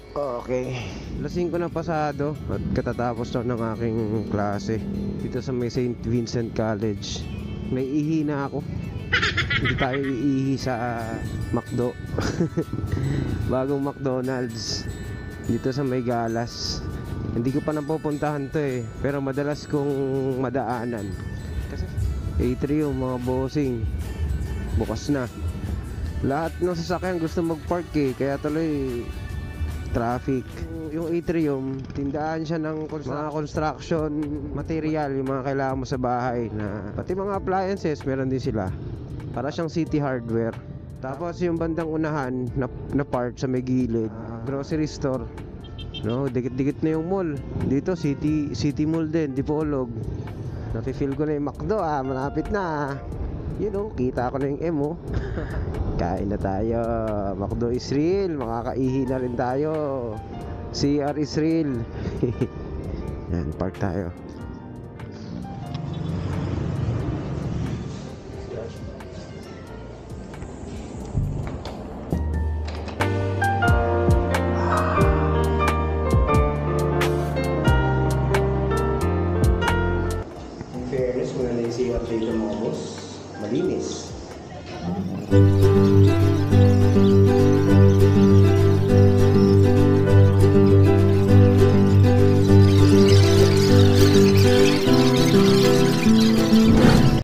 Okay. Lasing ko na pasado at katatapos na ng aking klase dito sa may St. Vincent College. Naiihi na ako. Hindi tayo iihi sa McDo. Bagong McDonald's dito sa may Galas. Hindi ko pa napupuntahan to eh, pero madalas kong madaanan. Kasi atrium mga bossing, bukas na. Lahat ng sasakyan gusto mag-park eh, kaya tuloy traffic. Yung atrium, tindahan siya ng mga construction material, yung mga kailangan mo sa bahay na pati mga appliances, meron din sila. Para siyang City Hardware. Tapos yung bandang unahan na part sa may gilid, grocery store. No, dikit-dikit na yung mall. Dito City Mall din, Dipolog. Nafe-feel ko na yung McDo malapit na. You know, kita ko na yung M oh. Kain na tayo. McDo is real. Makakaihi na rin tayo. CR is real. Yan, park tayo. In fairness, maganda yung CR dito mga boss. Malinis.